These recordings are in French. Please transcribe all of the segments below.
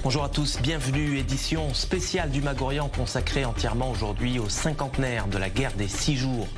Bonjour à tous, bienvenue, édition spéciale du Mag-Orient consacrée entièrement aujourd'hui au cinquantenaire de la guerre des 6 jours.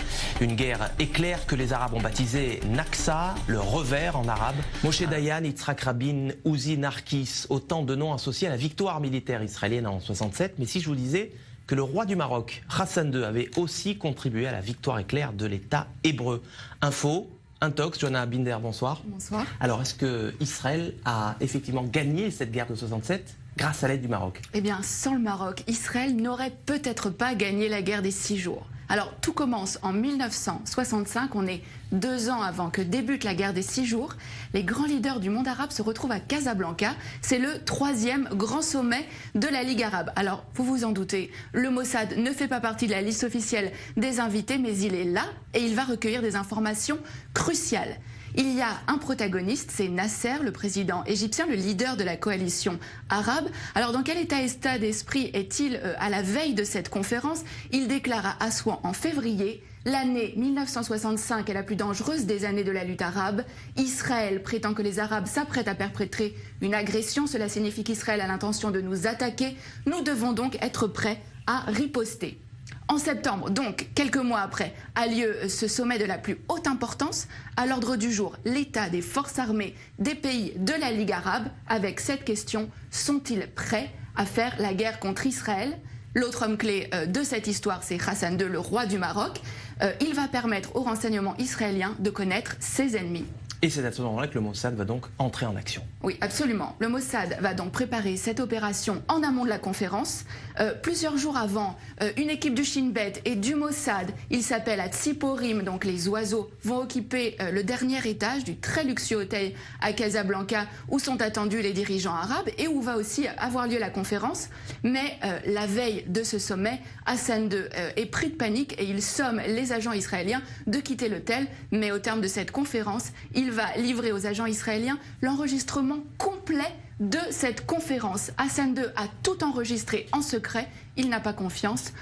Une guerre éclair que les Arabes ont baptisée Naksa, le revers en arabe. Moshe Dayan, Yitzhak Rabin, Uzi Narkis, autant de noms associés à la victoire militaire israélienne en 67. Mais si je vous disais que le roi du Maroc, Hassan II, avait aussi contribué à la victoire éclair de l'État hébreu. Info, Intox, Johanna Binder, bonsoir. Bonsoir. Alors, est-ce que Israël a effectivement gagné cette guerre de 67 grâce à l'aide du Maroc? Eh bien, sans le Maroc, Israël n'aurait peut-être pas gagné la guerre des 6 jours. Alors, tout commence en 1965, on est 2 ans avant que débute la guerre des 6 jours. Les grands leaders du monde arabe se retrouvent à Casablanca. C'est le 3e grand sommet de la Ligue arabe. Alors, vous vous en doutez, le Mossad ne fait pas partie de la liste officielle des invités, mais il est là et il va recueillir des informations cruciales. Il y a un protagoniste, c'est Nasser, le président égyptien, le leader de la coalition arabe. Alors dans quel état d'esprit est-il à la veille de cette conférence? Il déclare à Assouan en février: l'année 1965 est la plus dangereuse des années de la lutte arabe. Israël prétend que les Arabes s'apprêtent à perpétrer une agression. Cela signifie qu'Israël a l'intention de nous attaquer. Nous devons donc être prêts à riposter. En septembre, donc quelques mois après, a lieu ce sommet de la plus haute importance. À l'ordre du jour, l'état des forces armées des pays de la Ligue arabe, avec cette question: sont-ils prêts à faire la guerre contre Israël? L'autre homme clé de cette histoire, c'est Hassan II, le roi du Maroc. Il va permettre aux renseignements israéliens de connaître ses ennemis. Et c'est à ce moment-là que le Mossad va donc entrer en action. Oui, absolument. Le Mossad va donc préparer cette opération en amont de la conférence. Plusieurs jours avant, une équipe du Shin Bet et du Mossad, il s'appelle à Tsiporim, donc les oiseaux, vont occuper le dernier étage du très luxueux hôtel à Casablanca où sont attendus les dirigeants arabes et où va aussi avoir lieu la conférence. Mais la veille de ce sommet, Hassan II est pris de panique et il somme les agents israéliens de quitter l'hôtel. Mais au terme de cette conférence, il va livrer aux agents israéliens l'enregistrement complet de cette conférence. Hassan II a tout enregistré en secret. Il n'a pas confiance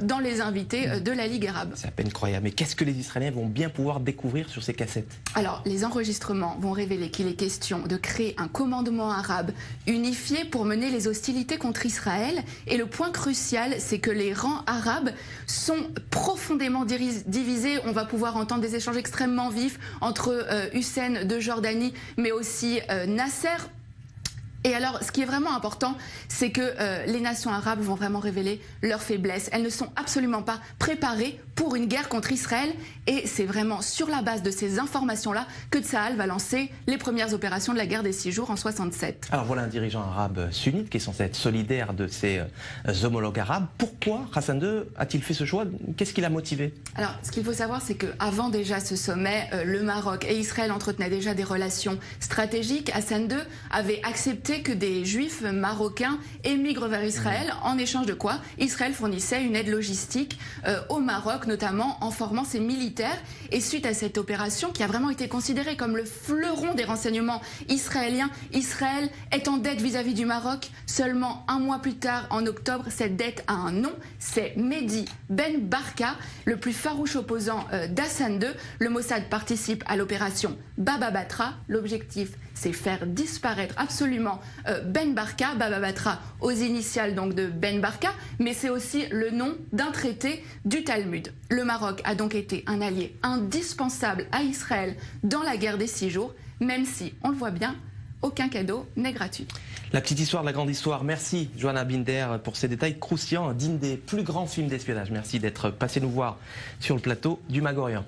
dans les invités de la Ligue arabe. C'est à peine croyable. Mais qu'est-ce que les Israéliens vont bien pouvoir découvrir sur ces cassettes? Alors, les enregistrements vont révéler qu'il est question de créer un commandement arabe unifié pour mener les hostilités contre Israël. Et le point crucial, c'est que les rangs arabes sont profondément divisés. On va pouvoir entendre des échanges extrêmement vifs entre Hussein de Jordanie, mais aussi Nasser. Et alors, ce qui est vraiment important, c'est que les nations arabes vont vraiment révéler leurs faiblesses. Elles ne sont absolument pas préparées pour une guerre contre Israël. Et c'est vraiment sur la base de ces informations-là que Tsahal va lancer les premières opérations de la guerre des 6 jours en 67. Alors voilà un dirigeant arabe sunnite qui est censé être solidaire de ses homologues arabes. Pourquoi Hassan II a-t-il fait ce choix? Qu'est-ce qui l'a motivé? Alors, ce qu'il faut savoir, c'est qu'avant déjà ce sommet, le Maroc et Israël entretenaient déjà des relations stratégiques. Hassan II avait accepté que des juifs marocains émigrent vers Israël, en échange de quoi Israël fournissait une aide logistique au Maroc, notamment en formant ses militaires. Et suite à cette opération, qui a vraiment été considérée comme le fleuron des renseignements israéliens, Israël est en dette vis-à-vis du Maroc. Seulement un mois plus tard, en octobre, cette dette a un nom, c'est Mehdi Ben Barka, le plus farouche opposant d'Hassan II. Le Mossad participe à l'opération Baba Batra. L'objectif, c'est faire disparaître absolument Ben Barka, Baba Batra aux initiales donc de Ben Barka, mais c'est aussi le nom d'un traité du Talmud. Le Maroc a donc été un allié indispensable à Israël dans la guerre des 6 jours, même si, on le voit bien, aucun cadeau n'est gratuit. La petite histoire de la grande histoire. Merci Johanna Binder pour ces détails croustillants, digne des plus grands films d'espionnage. Merci d'être passé nous voir sur le plateau du Mag-Orient.